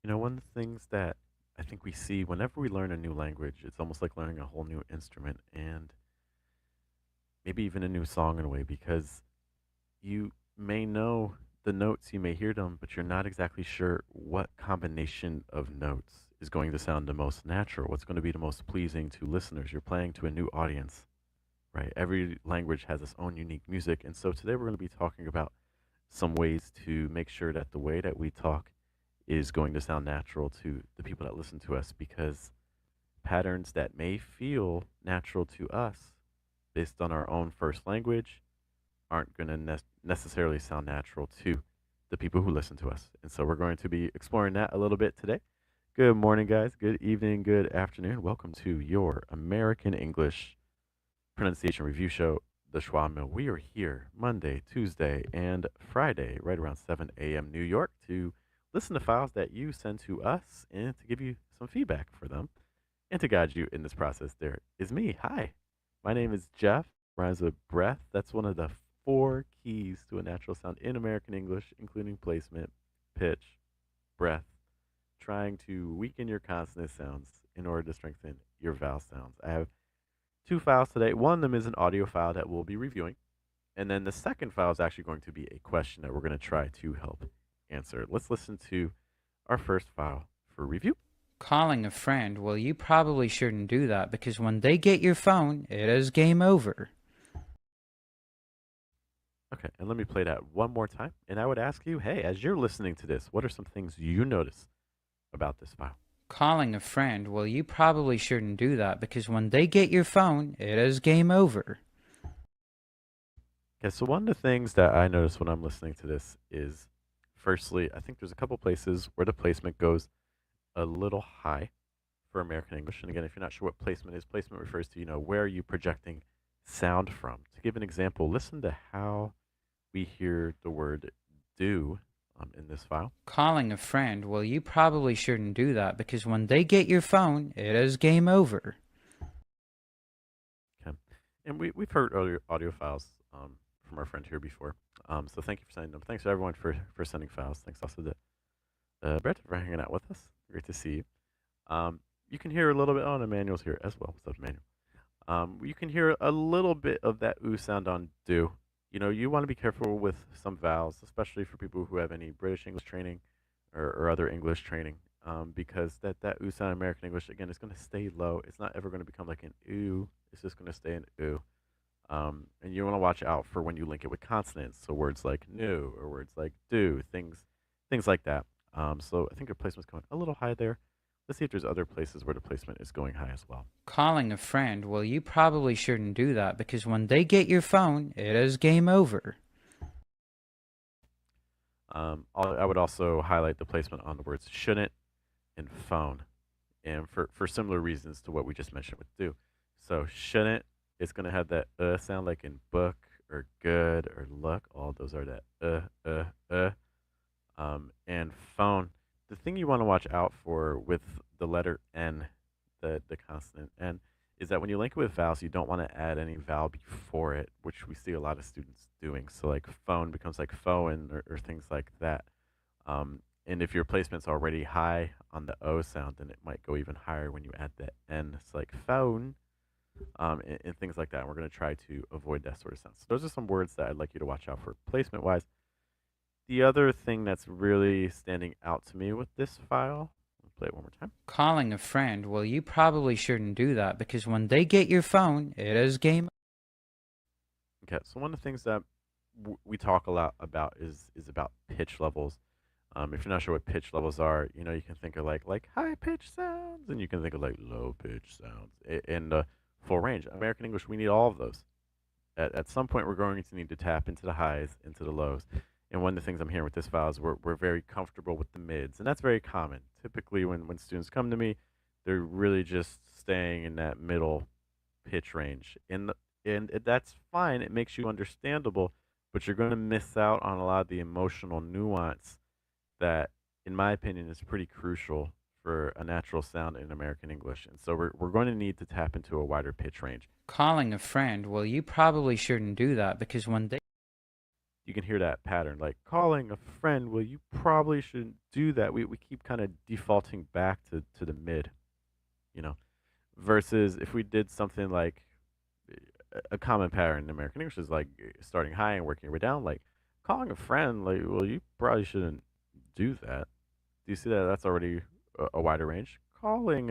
One of the things that I think we see whenever we learn a new language, it's almost like learning a whole new instrument and maybe even a new song in a way because you may know the notes, you may hear them, but you're not exactly sure what combination of notes is going to sound the most natural, what's going to be the most pleasing to listeners. You're playing to a new audience, right? Every language has its own unique music. And so today we're going to be talking about some ways to make sure that the way that we talk is going to sound natural to the people that listen to us because patterns that may feel natural to us based on our own first language aren't going to necessarily sound natural to the people who listen to us. And so we're going to be exploring that a little bit today. Good morning, guys. Good evening. Good afternoon. Welcome to your American English pronunciation review show, the Schwa Mill. We are here Monday, Tuesday, and Friday, right around 7 a.m. New York, to listen to files that you send to us and to give you some feedback for them and to guide you in this process. There is me. Hi, my name is Jeff. Rhymes with breath. That's one of the four keys to a natural sound in American English, including placement, pitch, breath, trying to weaken your consonant sounds in order to strengthen your vowel sounds. I have two files today. One of them is an audio file that we'll be reviewing. And then the second file is actually going to be a question that we're going to try to help answer. Let's listen to our first file for review. Calling a friend, well, you probably shouldn't do that because when they get your phone, it is game over. Okay, and let me play that one more time. And I would ask you, hey, as you're listening to this, what are some things you notice about this file? Calling a friend, well, you probably shouldn't do that because when they get your phone, it is game over. Okay, so one of the things that I notice when I'm listening to this is, firstly, I think there's a couple places where the placement goes a little high for American English. And again, if you're not sure what placement is, placement refers to, where are you projecting sound from? To give an example, listen to how we hear the word do in this file. Calling a friend, well, you probably shouldn't do that because when they get your phone, it is game over. Okay. And we've heard audio files from our friend here before. So thank you for sending them. Thanks to everyone for sending files. Thanks also to Brett for hanging out with us. Great to see you. You can hear a little bit on Emmanuel's here as well. What's up, Emmanuel? You can hear a little bit of that ooh sound on do. You want to be careful with some vowels, especially for people who have any British English training or other English training, because that ooh sound in American English, again, is going to stay low. It's not ever going to become like an ooh. It's just going to stay an ooh. And you want to watch out for when you link it with consonants, so words like new or words like do, things like that. So I think your placement's going a little high there. Let's see if there's other places where the placement is going high as well. Calling a friend, well, you probably shouldn't do that because when they get your phone, it is game over. I would also highlight the placement on the words shouldn't and phone, and for similar reasons to what we just mentioned with do. So shouldn't is going to have that sound like in book or good or look. All those are that and phone. The thing you want to watch out for with the letter N, the consonant N, is that when you link it with vowels, you don't want to add any vowel before it, which we see a lot of students doing. So like phone becomes like phone or things like that. And if your placement's already high on the O sound, then it might go even higher when you add the N. It's like phone, and things like that. We're going to try to avoid that sort of sound. So those are some words that I'd like you to watch out for placement-wise. The other thing that's really standing out to me with this file, I'll play it one more time. Calling a friend, well, you probably shouldn't do that because when they get your phone, it is game. Okay, so one of the things that we talk a lot about is about pitch levels. If you're not sure what pitch levels are, you can think of like high pitch sounds, and you can think of like low pitch sounds in the full range. American English, we need all of those. At some point, we're going to need to tap into the highs, into the lows. And one of the things I'm hearing with this file is we're very comfortable with the mids, and that's very common. Typically, when students come to me, they're really just staying in that middle pitch range, and that's fine. It makes you understandable, but you're going to miss out on a lot of the emotional nuance that, in my opinion, is pretty crucial for a natural sound in American English. And so we're going to need to tap into a wider pitch range. Calling a friend, well, you probably shouldn't do that because when they you can hear that pattern, like calling a friend. Well, you probably shouldn't do that. We keep kind of defaulting back to the mid, you know, versus if we did something like a common pattern in American English is like starting high and working your way down, like calling a friend. Like, well, you probably shouldn't do that. Do you see that? That's already a wider range. Calling,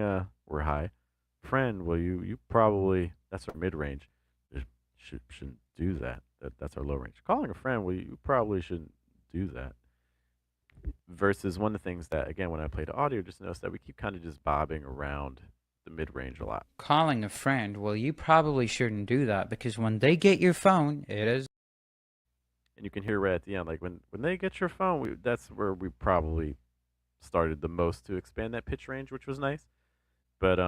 we're high. Friend, well, you probably that's our mid range. Shouldn't do that. That's our low range. Calling a friend, well, you probably shouldn't do that. Versus one of the things that, again, when I played audio, just noticed that we keep kind of just bobbing around the mid range a lot. Calling a friend, well, you probably shouldn't do that because when they get your phone, it is. And you can hear right at the end, like when they get your phone, that's where we probably started the most to expand that pitch range, which was nice. But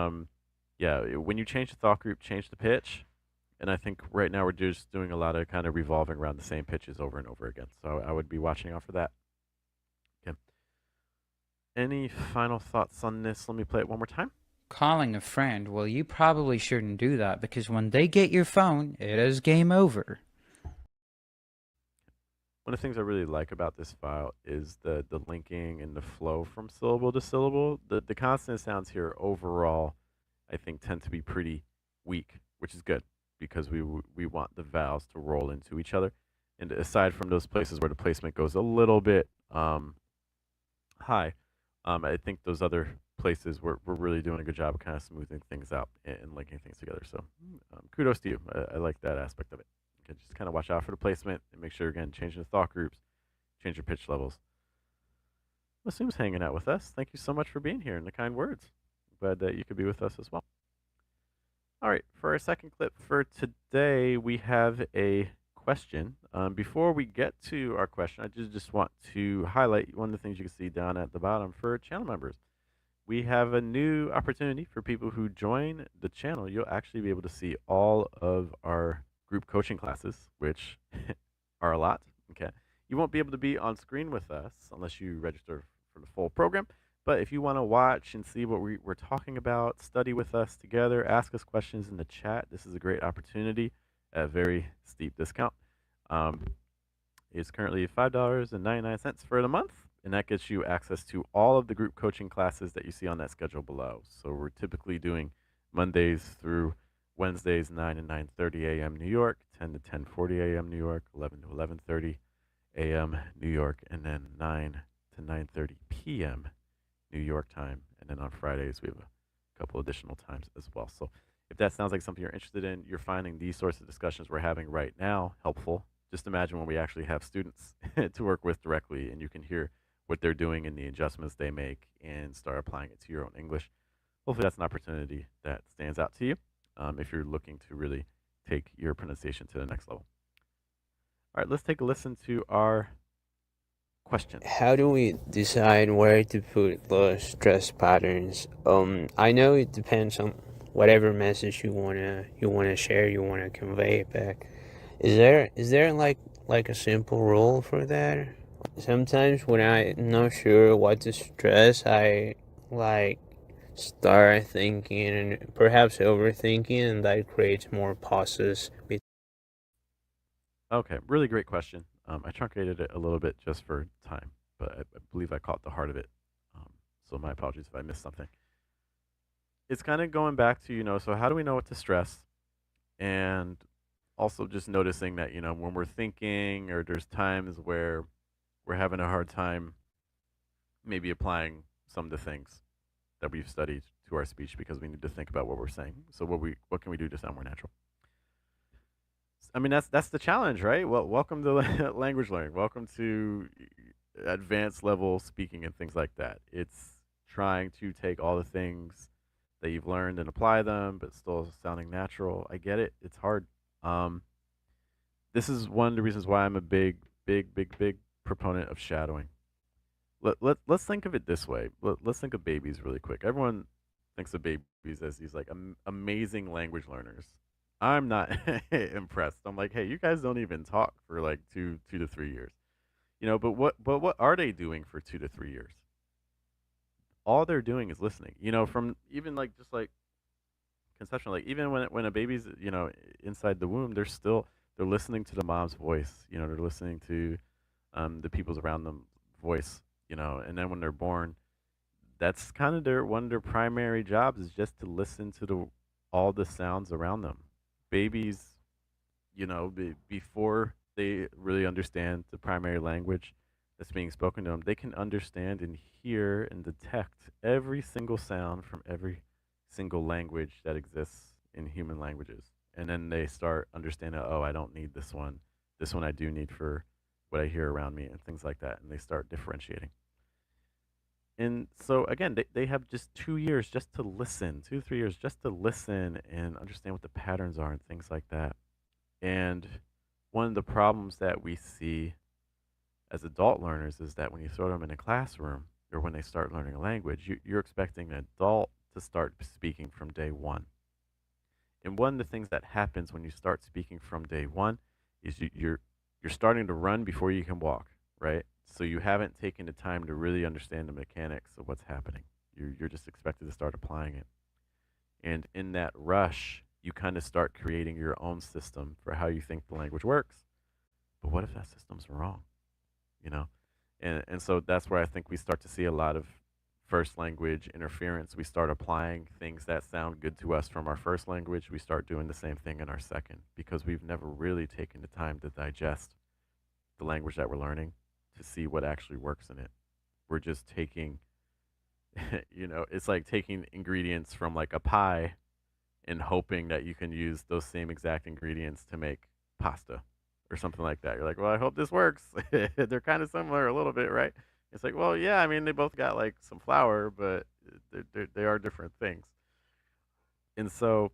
yeah, when you change the thought group, change the pitch, and I think right now we're just doing a lot of kind of revolving around the same pitches over and over again. So I would be watching out for that. Okay. Any final thoughts on this? Let me play it one more time. Calling a friend, well, you probably shouldn't do that because when they get your phone, it is game over. One of the things I really like about this file is the linking and the flow from syllable to syllable. The consonant sounds here overall, I think, tend to be pretty weak, which is good because we want the vowels to roll into each other. And aside from those places where the placement goes a little bit high, I think those other places we're really doing a good job of kind of smoothing things out and linking things together. So kudos to you. I like that aspect of it. Okay, just kind of watch out for the placement and make sure, again, change the thought groups, change your pitch levels. Wassim's hanging out with us. Thank you so much for being here and the kind words. Glad that you could be with us as well. All right, for our second clip for today, we have a question. Before we get to our question, I just want to highlight one of the things you can see down at the bottom for channel members. We have a new opportunity for people who join the channel. You'll actually be able to see all of our group coaching classes, which are a lot. Okay. You won't be able to be on screen with us unless you register for the full program. But if you want to watch and see what we're talking about, study with us together, ask us questions in the chat, this is a great opportunity at a very steep discount. It's currently $5.99 for the month, and that gets you access to all of the group coaching classes that you see on that schedule below. So we're typically doing Mondays through Wednesdays, 9 and 9:30 a.m. New York, 10 to 10:40 a.m. New York, 11 to 11:30 a.m. New York, and then 9 to 9:30 p.m. New York time. And then on Fridays, we have a couple additional times as well. So if that sounds like something you're interested in, you're finding these sorts of discussions we're having right now helpful. Just imagine when we actually have students to work with directly and you can hear what they're doing and the adjustments they make and start applying it to your own English. Hopefully, that's an opportunity that stands out to you if you're looking to really take your pronunciation to the next level. All right, let's take a listen to our question. How do we decide where to put the stress patterns? I know it depends on whatever message you wanna share, you wanna convey, but is there like a simple rule for that? Sometimes when I'm not sure what to stress, I like start thinking and perhaps overthinking, and that creates more pauses. Okay, really great question. I truncated it a little bit just for time, but I believe I caught the heart of it. Um, so my apologies if I missed something. It's kind of going back to, so how do we know what to stress? And also just noticing that, when we're thinking or there's times where we're having a hard time maybe applying some of the things that we've studied to our speech because we need to think about what we're saying. So what can we do to sound more natural? I mean, that's the challenge, right? Well, welcome to language learning. Welcome to advanced level speaking and things like that. It's trying to take all the things that you've learned and apply them, but still sounding natural. I get it. It's hard. Um, this is one of the reasons why I'm a big proponent of shadowing. Let's think of it this way. Let's think of babies really quick. Everyone thinks of babies as these like amazing language learners. I'm not impressed. I'm like, hey, you guys don't even talk for like two to 3 years, but what are they doing for 2 to 3 years? All they're doing is listening. From even like just like conception, like even when a baby's inside the womb, they're still They're listening to the mom's voice. They're listening to the people's around them voice. And then when they're born, that's kind of their one of their primary jobs is just to listen to the all the sounds around them. Babies, before they really understand the primary language that's being spoken to them, they can understand and hear and detect every single sound from every single language that exists in human languages. And then they start understanding, oh, I don't need this one. This one I do need for what I hear around me and things like that. And they start differentiating. And so again, they have just 2 years just to listen, 2 3 years just to listen and understand what the patterns are and things like that. And one of the problems that we see as adult learners is that when you throw them in a classroom or when they start learning a language, you're expecting an adult to start speaking from day one. And one of the things that happens when you start speaking from day one is you're starting to run before you can walk, right? So you haven't taken the time to really understand the mechanics of what's happening. You're just expected to start applying it. And in that rush, you kind of start creating your own system for how you think the language works. But what if that system's wrong? You know? And so that's where I think we start to see a lot of first language interference. We start applying things that sound good to us from our first language. We start doing the same thing in our second because we've never really taken the time to digest the language that we're learning to see what actually works in it. We're just taking, it's like taking ingredients from like a pie and hoping that you can use those same exact ingredients to make pasta or something like that. You're like, well, I hope this works. They're kind of similar a little bit, right? It's like, well, yeah, I mean, they both got like some flour, but they are different things. And so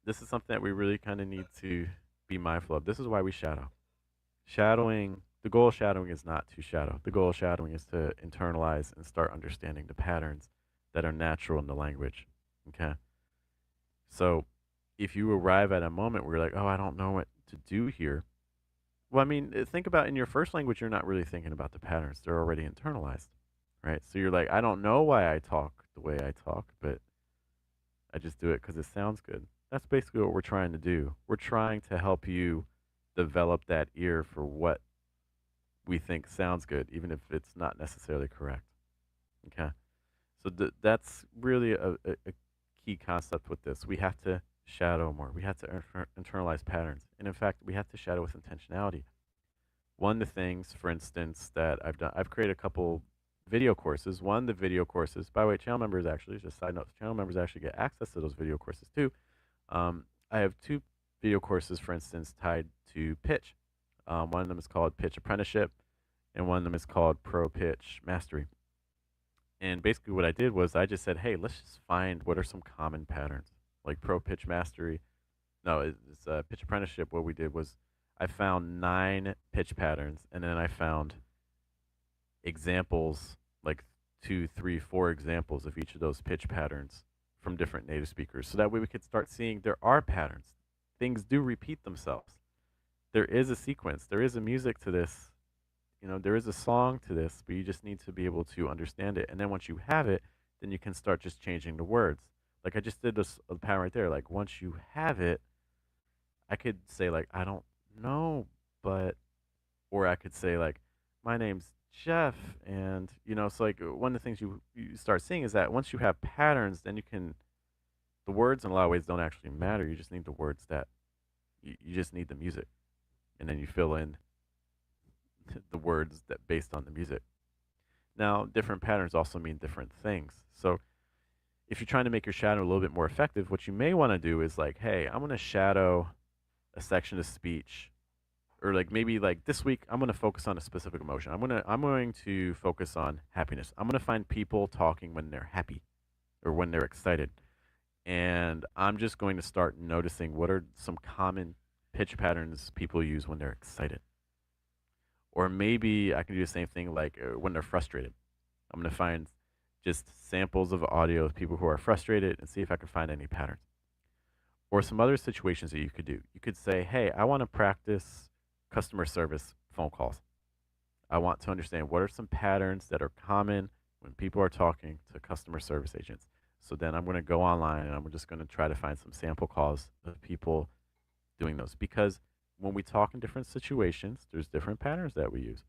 this is something that we really kind of need to be mindful of. This is why we shadow. Shadowing, the goal of shadowing is not to shadow. The goal of shadowing is to internalize and start understanding the patterns that are natural in the language. Okay. So if you arrive at a moment where you're like, oh, I don't know what to do here. Well, I mean, think about in your first language, you're not really thinking about the patterns. They're already internalized, right? So you're like, I don't know why I talk the way I talk, but I just do it because it sounds good. That's basically what we're trying to do. We're trying to help you develop that ear for what we think sounds good, even if it's not necessarily correct. Okay. So that's really a key concept with this. We have to shadow more. We have to internalize patterns. And in fact, we have to shadow with intentionality. One of the things, for instance, that I've done, I've created a couple video courses. One of the video courses, by the way, channel members actually, just side note, channel members actually get access to those video courses too. I have two video courses, for instance, tied to pitch. One of them is called Pitch Apprenticeship, and one of them is called Pro Pitch Mastery. And basically, what I did was I just said, hey, let's just find what are some common patterns, like Pro Pitch Mastery. No, it's Pitch Apprenticeship. What we did was I found 9 pitch patterns, and then I found examples, like 2, 3, 4 examples of each of those pitch patterns from different native speakers. So that way we could start seeing there are patterns. Things do repeat themselves. There is a sequence. There is a music to this. There is a song to this, but you just need to be able to understand it. And then once you have it, then you can start just changing the words. Like I just did this pattern right there. Like once you have it, I could say like, I don't know, but, or I could say like, my name's Jeff. And, so like one of the things you start seeing is that once you have patterns, then the words in a lot of ways don't actually matter. You just need the words that, you just need the music. And then you fill in the words that based on the music. Now, different patterns also mean different things. So if you're trying to make your shadow a little bit more effective, what you may want to do is like, hey, I'm going to shadow a section of speech, or like maybe like this week I'm going to focus on a specific emotion. I'm going to focus on happiness. I'm going to find people talking when they're happy or when they're excited. And I'm just going to start noticing what are some common pitch patterns people use when they're excited. Or maybe I can do the same thing like when they're frustrated. I'm going to find just samples of audio of people who are frustrated and see if I can find any patterns. Or some other situations that you could do. You could say, hey, I want to practice customer service phone calls. I want to understand what are some patterns that are common when people are talking to customer service agents. So then I'm going to go online and I'm just going to try to find some sample calls of people doing those. Because when we talk in different situations, there's different patterns that we use.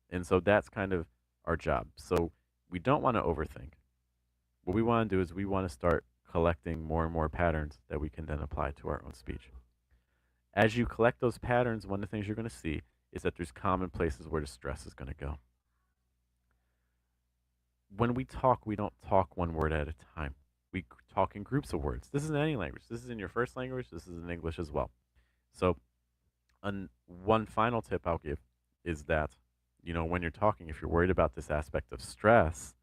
And so that's kind of our job. So we don't want to overthink. What we want to do is we want to start collecting more and more patterns that we can then apply to our own speech. As you collect those patterns, one of the things you're going to see is that there's common places where the stress is going to go. When we talk, we don't talk one word at a time. We talk in groups of words. This is in any language. This is in your first language. This is in English as well. So, one final tip I'll give is that, when you're talking, if you're worried about this aspect of stress,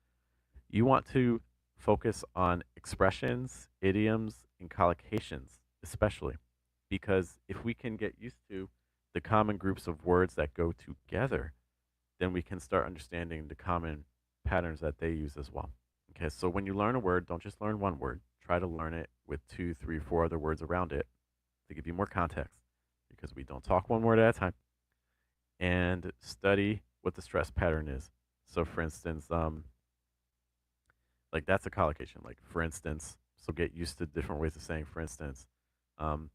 you want to focus on expressions, idioms, and collocations, especially. Because if we can get used to the common groups of words that go together, then we can start understanding the common patterns that they use as well. Okay, so when you learn a word, don't just learn one word. Try to learn it with two, three, four other words around it to give you more context because we don't talk one word at a time. And study what the stress pattern is. So, for instance, like that's a collocation. Like, for instance, so get used to different ways of saying, for instance. Um,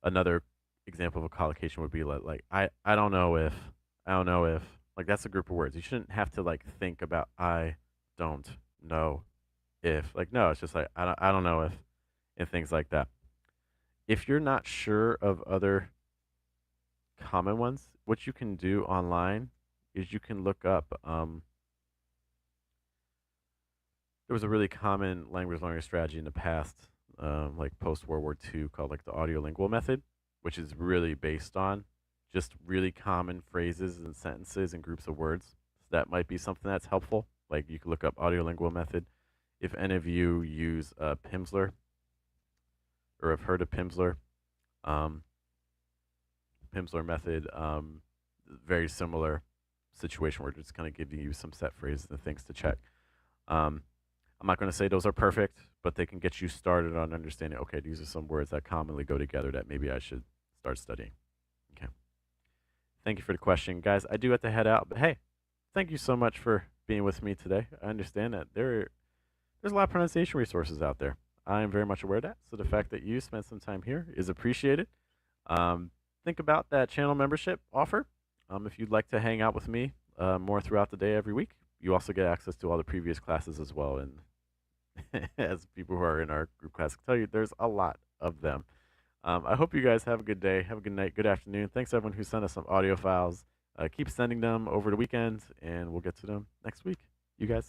Another example of a collocation would be like I don't know if like that's a group of words. You shouldn't have to like think about I don't know if like no, it's just like I don't know if and things like that. If you're not sure of other common ones, what you can do online is you can look up. There was a really common language learning strategy in the past, like post World War II, called like the audiolingual method, which is really based on just really common phrases and sentences and groups of words. So that might be something that's helpful. Like you could look up audiolingual method. If any of you use Pimsleur or have heard of Pimsleur, um, Pimsleur method, very similar situation where it's kind of giving you some set phrases and things to check. Um, I'm not going to say those are perfect, but they can get you started on understanding, okay, these are some words that commonly go together that maybe I should start studying. Okay. Thank you for the question. Guys, I do have to head out, but hey, thank you so much for being with me today. I understand that there's a lot of pronunciation resources out there. I am very much aware of that. So the fact that you spent some time here is appreciated. Um, think about that channel membership offer. If you'd like to hang out with me more throughout the day every week, you also get access to all the previous classes as well. And as people who are in our group class can tell you, there's a lot of them. I hope you guys have a good day, have a good night, good afternoon. Thanks everyone who sent us some audio files. Keep sending them over the weekend, and we'll get to them next week. You guys